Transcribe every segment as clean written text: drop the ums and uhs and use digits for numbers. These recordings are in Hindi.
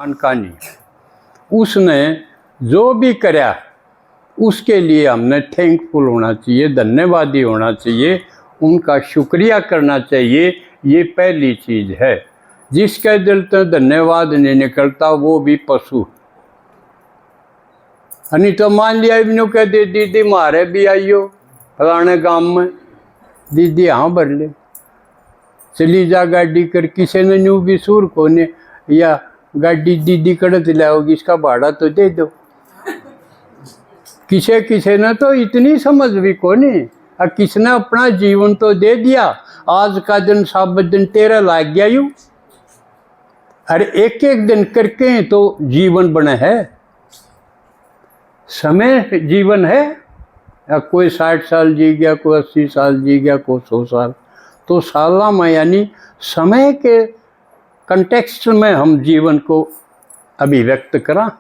कहानी उसने जो भी कराया उसके लिए हमने थैंकफुल होना चाहिए, धन्यवादी होना चाहिए, उनका शुक्रिया करना चाहिए। ये पहली चीज़ है। जिसके दिल से धन्यवाद नहीं निकलता वो भी पशु। नहीं तो मान लिया इन्हों कह दे दीदी मारे भी आइयो फलाने गांव में, दीदी हाँ भर ले, चली जा गाड़ी कर, किसी ने न्यू भी सूर को ने या गाड़ी दीदी कड़त लाओगी इसका भाड़ा तो दे दो। किसे ने तो इतनी समझ भी को नहीं, और किसने अपना जीवन तो दे दिया। आज का दिन सब दिन तेरा लाग गया यूं, अरे एक एक दिन करके तो जीवन बने है। समय जीवन है, या कोई 60 साल जी गया, कोई 80 साल जी गया, कोई 100 साल। तो साला में यानी समय के कंटेक्स्ट में हम जीवन को अभिव्यक्त करा।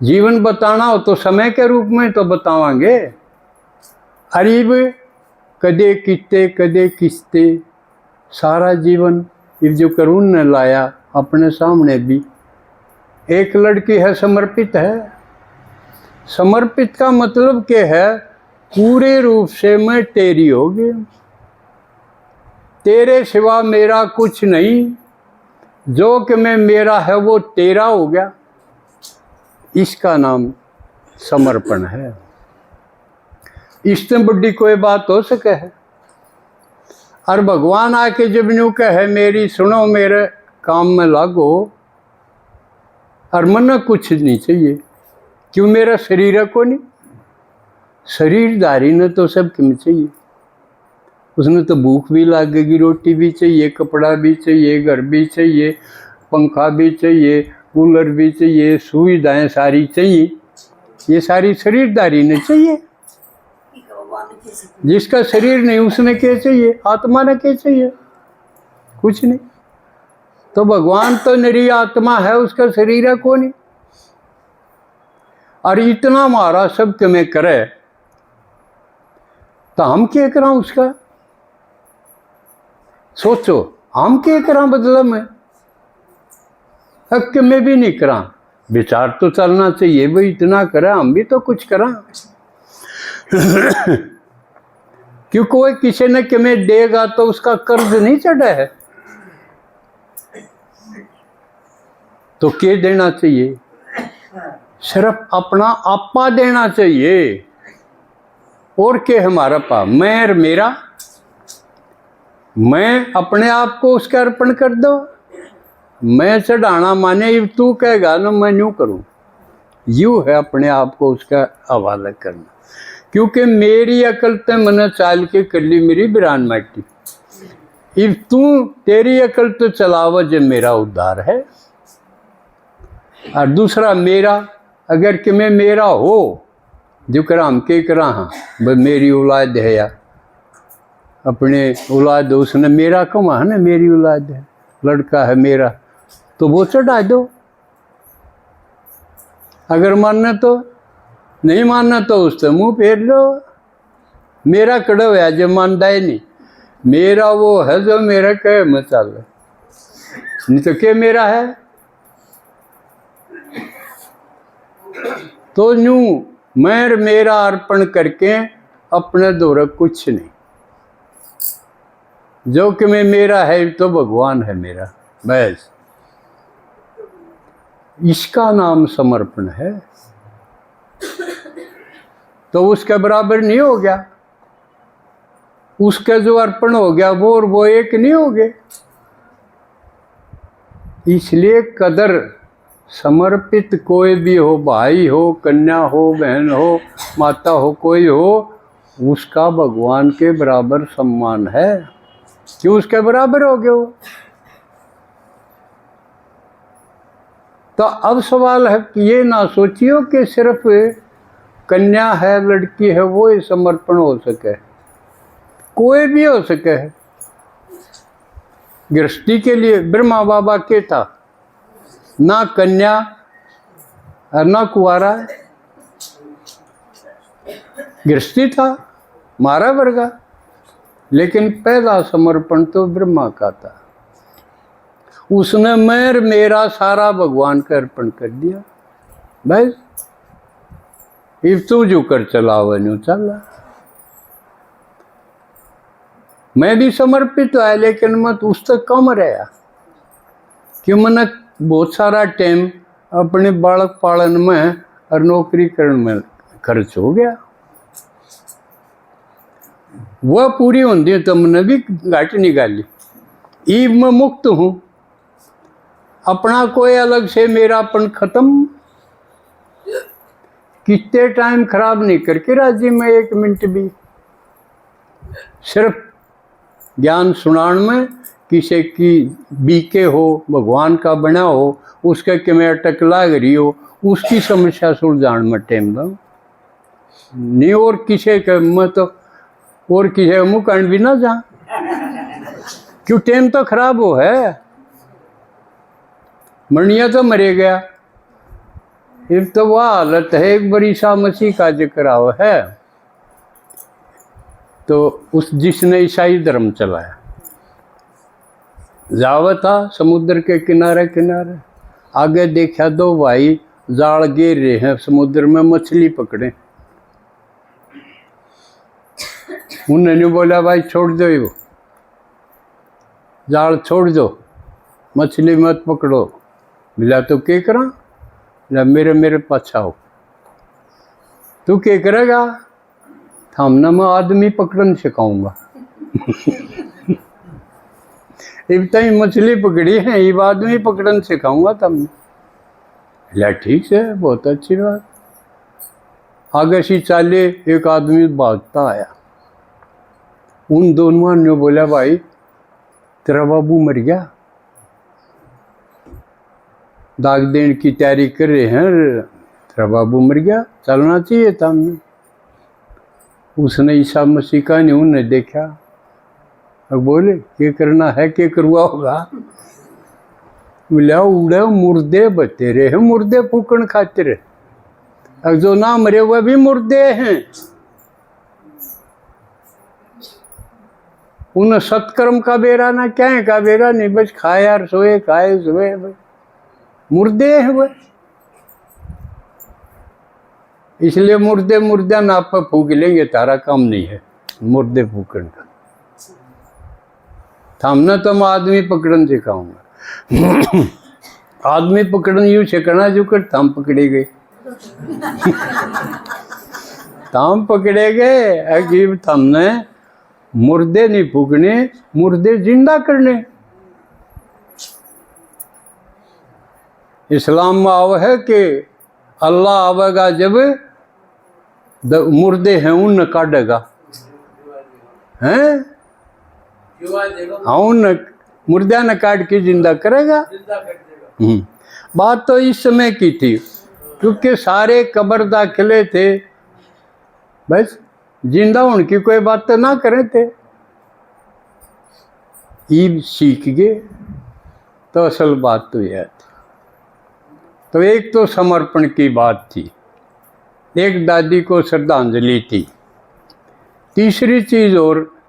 जीवन बताना हो तो समय के रूप में तो बतावांगे। अरीब कदे किते कदे किस्ते, सारा जीवन इस जो करुण ने लाया अपने सामने भी। एक लड़की है समर्पित है। समर्पित का मतलब क्या है? पूरे रूप से मैं तेरी हो गया, तेरे सिवा मेरा कुछ नहीं, जो कि मैं मेरा है वो तेरा हो गया। इसका नाम समर्पण है। इससे बड़ी कोई बात हो सके है? और भगवान आके जब न्यू कहे मेरी सुनो, मेरे काम में लागो, और मन कुछ नहीं चाहिए। क्यों? मेरा शरीर है को नहीं, शरीरधारी ने तो सब क्यों चाहिए। उसने तो भूख भी लगेगी, रोटी भी चाहिए, कपड़ा भी चाहिए, घर भी चाहिए, पंखा भी चाहिए, कूलर भी चाहिए, सुविधाएं सारी चाहिए। ये सारी शरीरधारी ने चाहिए। जिसका शरीर नहीं उसने क्या चाहिए? आत्मा ने क्या चाहिए? कुछ नहीं। तो भगवान तो निरी आत्मा है, उसका शरीर है कौन? और इतना हमारा सब के में करे तो हम क्या करा उसका? सोचो, हम क्या करा बदला में? हक में भी नहीं करा। विचार तो चलना चाहिए भाई, इतना करा हम भी तो कुछ करा। क्यों? कोई किसी ने कि में देगा तो उसका कर्ज नहीं चढ़ा है। तो क्या देना चाहिए? सिर्फ अपना आपा देना चाहिए। और क्या हमारा पा? मैं और मेरा, मैं अपने आप को उसके अर्पण कर दो। मैं चढ़ाना माने तू कहेगा ना मैं यूं करूं, यूं है अपने आप को उसका हवाला करना। क्योंकि मेरी अकल ते मैंने चाल के कर ली मेरी बिरान माटी, इफ तू तेरी अकल तो चलाव जो मेरा उद्धार है। और दूसरा मेरा, अगर कि मैं मेरा हो जो करा हम के करा, हाँ भाई मेरी औलाद है या अपने औलाद, उसने मेरा कमा है ना, मेरी औलाद है, लड़का है मेरा, तो वो चढ़ा दो। अगर मानना तो, नहीं मानना तो उससे मुंह फेर लो। मेरा कड़ो है जो मानता है नहीं, मेरा वो है जो मेरा कहे मैं चल, नहीं तो क्या मेरा है? तो यूं मैं मेरा अर्पण करके अपने दौरे कुछ नहीं। जो कि मैं मेरा है तो भगवान है मेरा, बस। इसका नाम समर्पण है। तो उसके बराबर नहीं हो गया। उसका जो अर्पण हो गया वो और वो एक नहीं हो गए। इसलिए कदर, समर्पित कोई भी हो, भाई हो, कन्या हो, बहन हो, माता हो, कोई हो, उसका भगवान के बराबर सम्मान है। क्यों? उसके बराबर हो गए वो। तो अब सवाल है कि ये ना सोचियो कि सिर्फ कन्या है, लड़की है, वो ही समर्पण हो सके। कोई भी हो सके। गृहस्थी के लिए ब्रह्मा बाबा के था, ना कन्या और ना कुंवारा, गृहस्थी था मारा वर्गा। लेकिन पहला समर्पण तो ब्रह्मा का था। उसने मेरा सारा भगवान का अर्पण कर दिया। बस इब तू जो कर चला वन चला। मैं भी समर्पित है, लेकिन मत उस तक कम रहा कि मैंने बहुत सारा टाइम अपने बालक पालन में और नौकरी करने में खर्च हो गया। वह पूरी होती तो मैंने भी घाट निकाली। ईब मैं मुक्त हूँ, अपना कोई अलग से मेरापन खत्म। कितने टाइम खराब नहीं करके राजी में एक मिनट भी, सिर्फ ज्ञान सुनान में किसी की बीके हो, भगवान का बना हो, उसके कि मैं अटक लाग रही हो, उसकी समस्या सुलझान में टाइम दो नहीं। और किसी के मैं तो और किसी का मुँह कान भी ना जा, क्यों टाइम तो खराब हो है। मरनिया तो मरे गया। इब तो वह हालत है, एक बार ईसा मसीह का जिक्र आओ है तो उस जिसने ईसाई धर्म चलाया, जावा था समुद्र के किनारे किनारे, आगे देखा दो भाई जाल गिर रहे हैं समुद्र में, मछली पकड़े। उन्होंने बोला भाई छोड़ दो, वो जाल छोड़ दो, मछली मत पकड़ो। मिला तो क्या करा? मिला मेरे पास आओ। तू क्या करेगा? थामना मैं आदमी पकड़न सिखाऊंगा। इब तई मछली पकड़ी है, इब आदमी पकड़न सिखाऊंगा तुमने। मिला ठीक है, बहुत अच्छी बात। आगे से चाले एक आदमी भागता आया। उन दोनों ने बोला भाई तेरा बाबू मर गया, दाग देने की तैयारी कर रहे हैं, तेरा बाबू मर गया, चलना चाहिए था हमने। उसने ईसा मसीह का नहीं उन्हें देखा और बोले क्या करना है, क्या करवा होगा? बोला उड़े मुर्दे बते रहे हैं, मुर्दे फूकन खाते रहे, और जो ना मरे हुए भी मुर्दे हैं। उन सत्कर्म का बेरा ना क्या है का बेरा नहीं, बस खाए यार सोए, खाए सोए, मुर्दे हैं वह। इसलिए मुर्दे मुर्दा नाप पर फूक लेंगे, तारा काम नहीं है मुर्दे फूकन का। थामना तो मैं आदमी पकड़न सिखाऊंगा। आदमी पकड़न यूं सिखाना जो कर थाम पकड़े गए। थाम पकड़े गए अजीब, थामने मुर्दे नहीं फूकने, मुर्दे जिंदा करने। इस्लाम में आव है कि अल्लाह आवेगा जब मुर्दे हैं उन काटेगा, हैं हाँ उन मुर्दा ने काट के जिंदा करेगा। बात तो इस समय की थी क्योंकि सारे कब्र दाखिले थे, बस जिंदा होने की कोई बात तो ना करे थे। ईब सीख गए तो असल बात तो यह थी। तो एक तो समर्पण की बात थी, एक दादी को श्रद्धांजलि थी, तीसरी चीज और